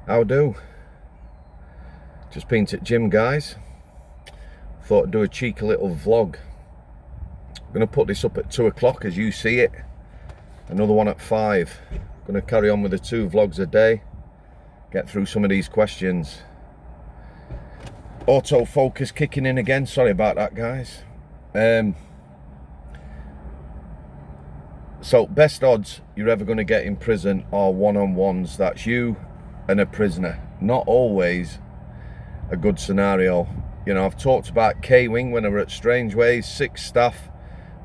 How do? Just been to the gym, guys. Thought I'd do a cheeky little vlog. I'm going to put this up at 2 o'clock as you see it. Another one at 5. I'm going to carry on with the 2 vlogs a day. Get through some of these questions. Autofocus kicking in again. Sorry about that, guys. So best odds you're ever going to get in prison are one-on-ones. That's you and a prisoner. Not always a good scenario. You know, I've talked about K-Wing when I were at Strangeways. 6 staff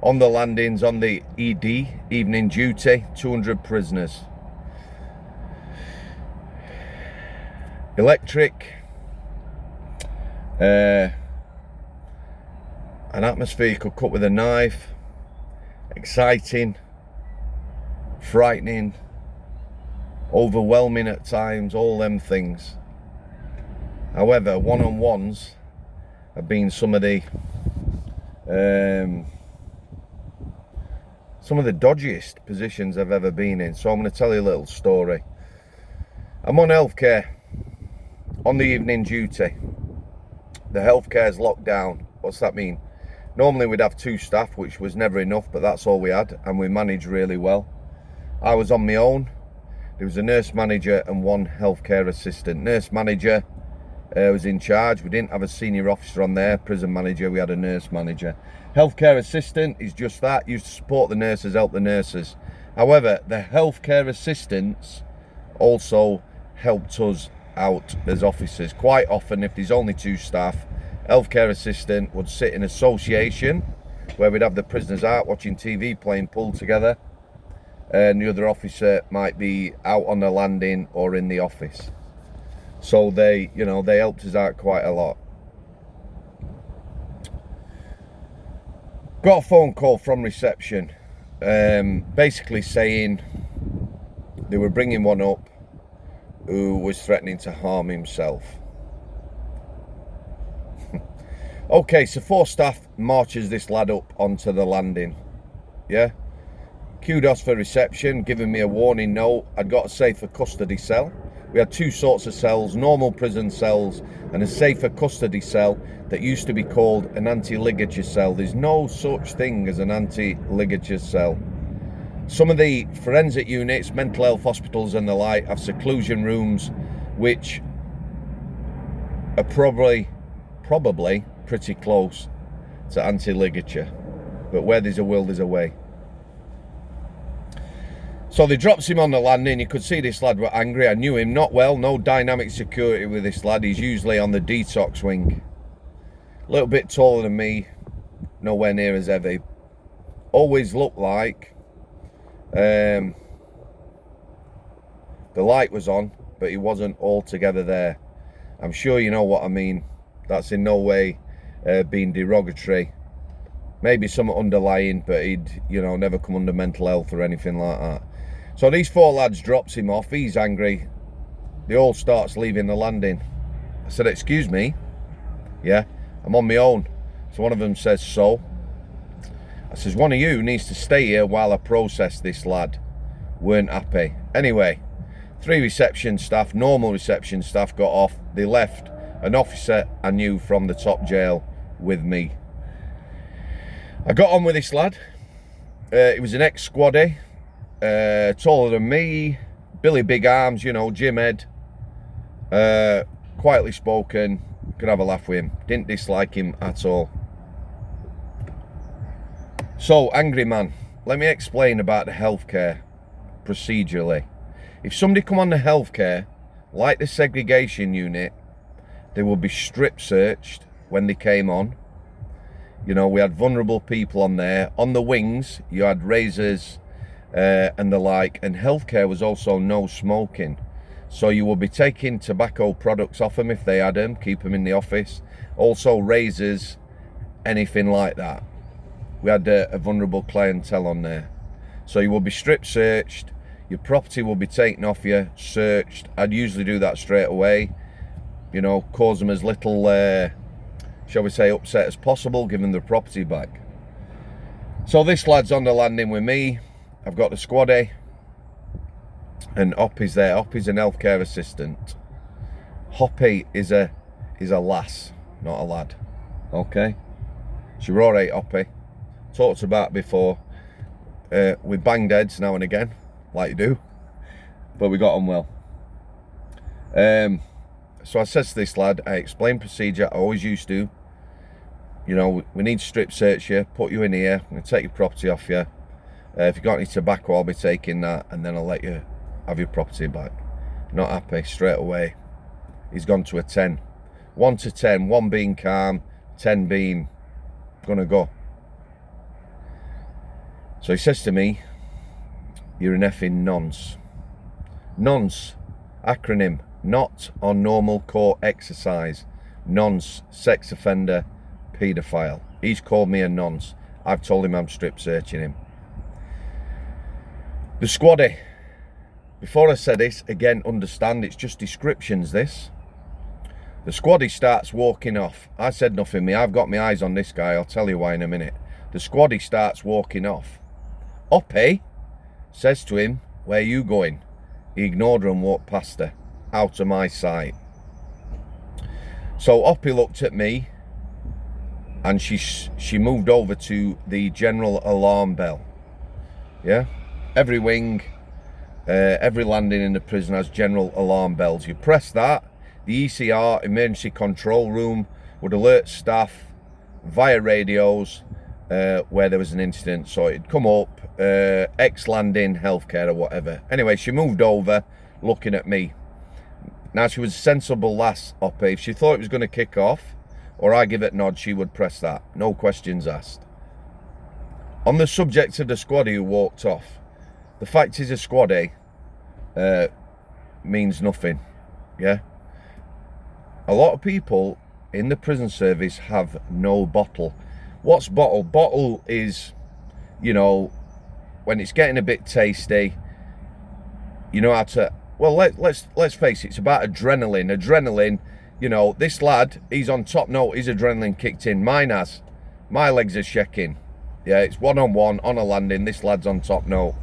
on the landings on the ED, evening duty, 200 prisoners. Electric. An atmosphere you could cut with a knife. Exciting. Frightening. Overwhelming at times. All them things. However, one-on-ones have been some of the dodgiest positions I've ever been in. So I'm going to tell you a little story. I'm on healthcare on the evening duty. The healthcare's locked down. What's that mean? Normally we'd have 2 staff, which was never enough, but that's all we had, and we managed really well. I was on my own. There was a nurse manager and 1 healthcare assistant. Nurse manager was in charge. We didn't have a senior officer on there. Prison manager, we had a nurse manager. Healthcare assistant is just that, used to support the nurses, help the nurses. However, the healthcare assistants also helped us out as officers. Quite often, if there's only 2 staff, healthcare assistant would sit in association where we'd have the prisoners out watching TV, playing pool together, and the other officer might be out on the landing or in the office. So they helped us out quite a lot. Got a phone call from reception, basically saying they were bringing one up who was threatening to harm himself. Okay, so 4 staff marches this lad up onto the landing. Yeah. Kudos for reception, giving me a warning note. I'd got a safer custody cell. We had 2 sorts of cells, normal prison cells and a safer custody cell that used to be called an anti-ligature cell. There's no such thing as an anti-ligature cell. Some of the forensic units, mental health hospitals and the like, have seclusion rooms which are probably pretty close to anti-ligature. But where there's a will, there's a way. So they drops him on the landing. You could see this lad were angry. I knew him not well. No dynamic security with this lad. He's usually on the detox wing. A little bit taller than me. Nowhere near as heavy. Always looked like the light was on, but he wasn't altogether there. I'm sure you know what I mean. That's in no way being derogatory. Maybe something underlying, but he'd, never come under mental health or anything like that. So these 4 lads drops him off. He's angry. They all starts leaving the landing. I said, excuse me. Yeah, I'm on my own. So one of them says, so? I says, one of you needs to stay here while I process this lad. Weren't happy. Anyway, 3 reception staff, normal reception staff got off. They left an officer I knew from the top jail with me. I got on with this lad. He was an ex-squaddy, taller than me, Billy Big Arms, gym head, quietly spoken, could have a laugh with him, didn't dislike him at all. So, angry man, let me explain about the healthcare procedurally. If somebody come on the healthcare, like the segregation unit, they will be strip searched when they came on. We had vulnerable people on there. On the wings, you had razors and the like. And healthcare was also no smoking. So you will be taking tobacco products off them if they had them. Keep them in the office. Also razors, anything like that. We had a vulnerable clientele on there. So you will be strip searched. Your property will be taken off you, searched. I'd usually do that straight away. Cause them as little... shall we say, upset as possible, give them the property back. So this lad's on the landing with me. I've got the squaddy, and Oppie's there. Oppie's an healthcare assistant. Hoppy is a lass, not a lad. Okay, she were alright, Hoppy. Talked about before. We banged heads now and again, like you do, but we got on well. So I says to this lad, I explained procedure, I always used to. You know, we need to strip search you, put you in here, I'm going to take your property off you. If you got any tobacco, I'll be taking that, and then I'll let you have your property back. Not happy, straight away. He's gone to a 10. 1 to 10, 1 being calm, 10 being gonna go. So he says to me, you're an effing nonce. Nonce, acronym, not on normal court exercise. Nonce, sex offender, paedophile. He's called me a nonce. I've told him I'm strip searching him. The squaddy. Before I say this, again, understand it's just descriptions, this. The squaddy starts walking off. I said nothing, me. I've got my eyes on this guy. I'll tell you why in a minute. The squaddy starts walking off. Oppie says to him, where are you going? He ignored her and walked past her, out of my sight. So Oppie looked at me, and she moved over to the general alarm bell. Yeah? Every wing, every landing in the prison has general alarm bells. You press that, the ECR, emergency control room, would alert staff via radios where there was an incident. So it'd come up, ex-landing, healthcare or whatever. Anyway, she moved over looking at me. Now, she was a sensible lass, Oppie. If she thought it was going to kick off, or I give it a nod, she would press that. No questions asked. On the subject of the squaddy who walked off, the fact is a squaddy means nothing, yeah? A lot of people in the prison service have no bottle. What's bottle? Bottle is, you know, when it's getting a bit tasty, you know how to, well, let's face it, it's about adrenaline. Adrenaline, you know, this lad, he's on top note, his adrenaline kicked in. Mine has. My legs are shaking. Yeah, it's one-on-one, on a landing, this lad's on top note.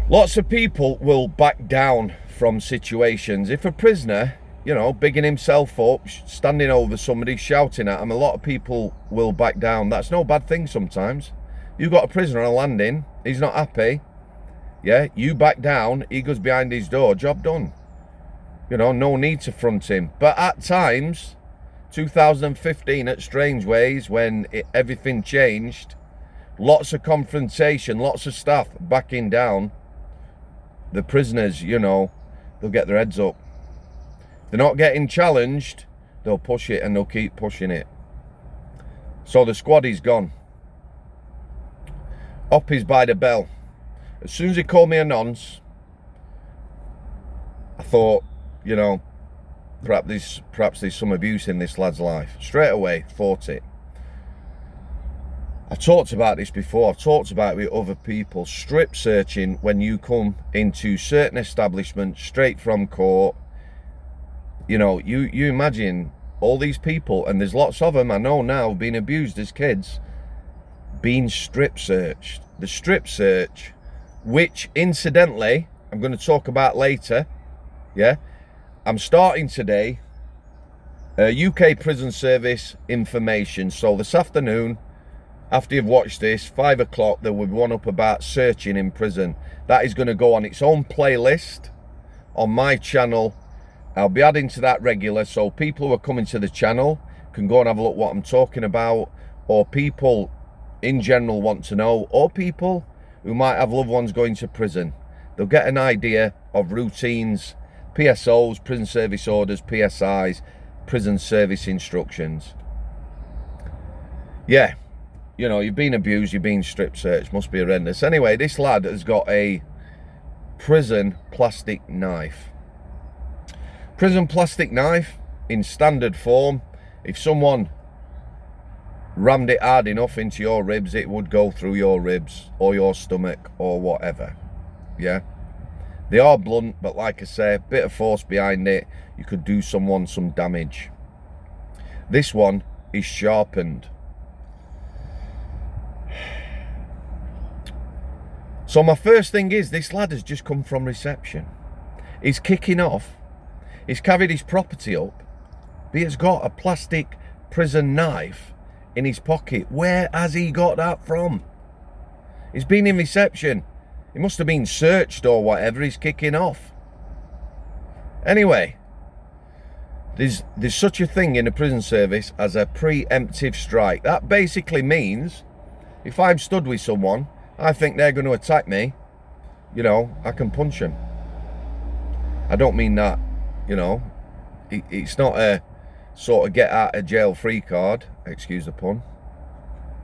Lots of people will back down from situations. If a prisoner, you know, bigging himself up, standing over somebody, shouting at him, a lot of people will back down. That's no bad thing sometimes. You've got a prisoner on a landing, he's not happy. Yeah, you back down, he goes behind his door, job done. You know, no need to front him. But at times, 2015 at Strangeways, when everything changed, lots of confrontation, lots of staff backing down. The prisoners, you know, they'll get their heads up. If they're not getting challenged, they'll push it and they'll keep pushing it. So the squaddy's gone. Oppie's by the bell. As soon as he called me a nonce, I thought, you know, perhaps there's some abuse in this lad's life. Straight away, thought it. I've talked about this before. I've talked about it with other people. Strip searching when you come into certain establishments straight from court. You know, you imagine all these people, and there's lots of them I know now being abused as kids, being strip searched. The strip search, which incidentally I'm going to talk about later. Yeah, I'm starting today UK Prison Service information. So this afternoon, after you've watched this, 5 o'clock, there will be one up about searching in prison. That is going to go on its own playlist on my channel. I'll be adding to that regular, so people who are coming to the channel can go and have a look what I'm talking about, or people in general want to know, or people who might have loved ones going to prison. They'll get an idea of routines, PSOs, prison service orders, PSIs, prison service instructions. Yeah, you know, you've been abused, you've been strip searched, must be horrendous. Anyway, this lad has got a prison plastic knife. Prison plastic knife in standard form. If someone rammed it hard enough into your ribs, it would go through your ribs or your stomach or whatever. Yeah, they are blunt, but like I say, a bit of force behind it, you could do someone some damage. This one is sharpened. So my first thing is, this lad has just come from reception. He's kicking off. He's carried his property up, but he's got a plastic prison knife in his pocket. Where has he got that from? He's been in reception. He must have been searched or whatever. He's kicking off. Anyway, there's such a thing in the prison service as a preemptive strike. That basically means if I'm stood with someone, I think they're going to attack me, you know, I can punch them. I don't mean that, you know, it's not a sort of get out of jail free card, excuse the pun.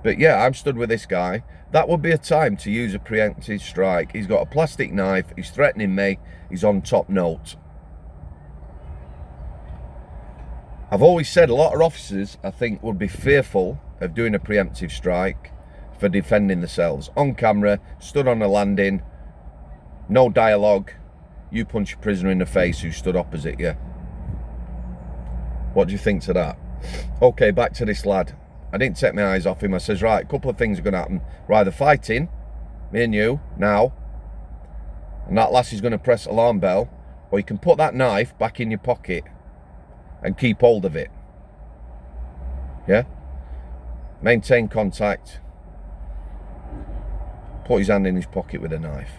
But yeah, I'm stood with this guy. That would be a time to use a preemptive strike. He's got a plastic knife, he's threatening me, he's on top note. I've always said a lot of officers, I think, would be fearful of doing a preemptive strike for defending themselves. On camera, stood on a landing, no dialogue, you punch a prisoner in the face who stood opposite you. What do you think to that? Okay, back to this lad. I didn't take my eyes off him. I says, right, a couple of things are going to happen. We're either fighting, me and you, now, and that lassie's going to press alarm bell, or you can put that knife back in your pocket and keep hold of it. Yeah? Maintain contact. Put his hand in his pocket with a knife.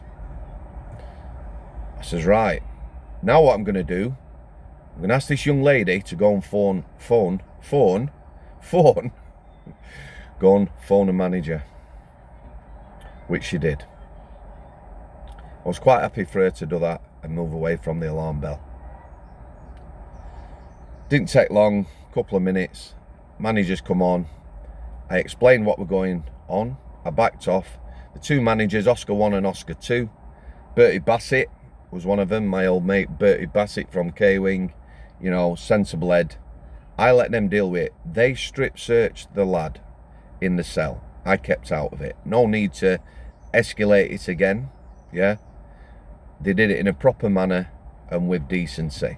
I says, right, now what I'm going to do, I'm going to ask this young lady to go and phone, go and phone a manager, which she did. I was quite happy for her to do that and move away from the alarm bell. Didn't take long, couple of minutes, managers come on, I explained what were going on, I backed off. The two managers, Oscar 1 and Oscar 2, Bertie Bassett was one of them, my old mate Bertie Bassett from K-Wing, you know, sensible head. I let them deal with it. They strip searched the lad in the cell. I kept out of it. No need to escalate it again, yeah? They did it in a proper manner and with decency.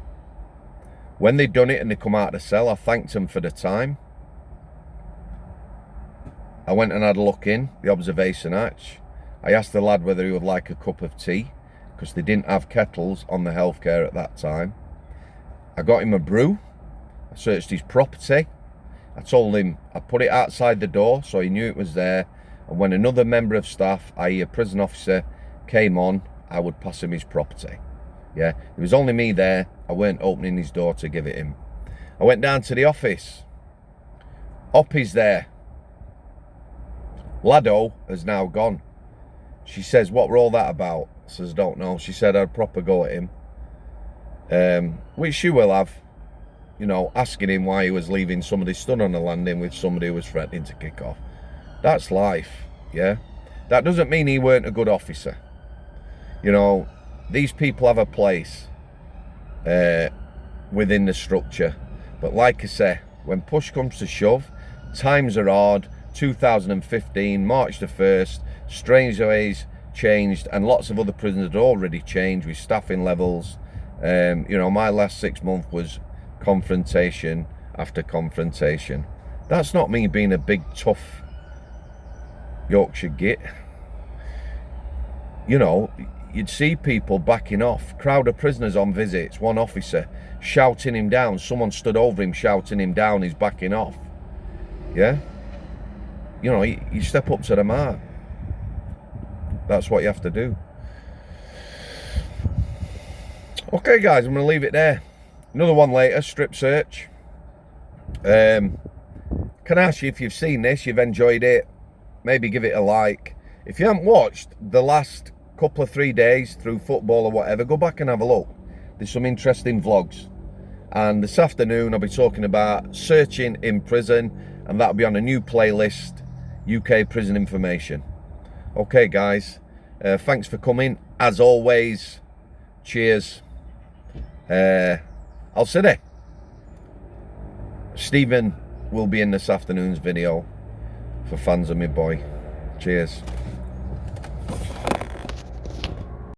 When they'd done it and they come out of the cell, I thanked them for the time. I went and had a look in the observation hatch. I asked the lad whether he would like a cup of tea, because they didn't have kettles on the healthcare at that time. I got him a brew. I searched his property. I told him I put it outside the door so he knew it was there, and when another member of staff, i.e. a prison officer, came on, I would pass him his property. Yeah, there was only me there. I weren't opening his door to give it him. I went down to the office. Oppie's there. Laddo has now gone. She says, what were all that about? I says, don't know. She said I'd proper go at him. Which she will have. You know, asking him why he was leaving somebody stood on the landing with somebody who was threatening to kick off. That's life, yeah? That doesn't mean he weren't a good officer. You know, these people have a place within the structure. But like I say, when push comes to shove, times are hard. 2015, March the 1st, Strangeways changed, and lots of other prisons had already changed with staffing levels. You know, my last 6 months was confrontation after confrontation. That's not me being a big, tough Yorkshire git. You know, you'd see people backing off, crowd of prisoners on visits, one officer shouting him down, someone stood over him shouting him down, he's backing off. Yeah? You know, you step up to the mark. That's what you have to do. Okay, guys, I'm going to leave it there. Another one later, strip search. Can I ask you if you've seen this, you've enjoyed it, maybe give it a like. If you haven't watched the last couple of 3 days through football or whatever, go back and have a look. There's some interesting vlogs. And this afternoon, I'll be talking about searching in prison, and that'll be on a new playlist, UK Prison Information. Okay, guys, thanks for coming. As always, cheers. I'll see you. Stephen will be in this afternoon's video for fans of me boy. Cheers.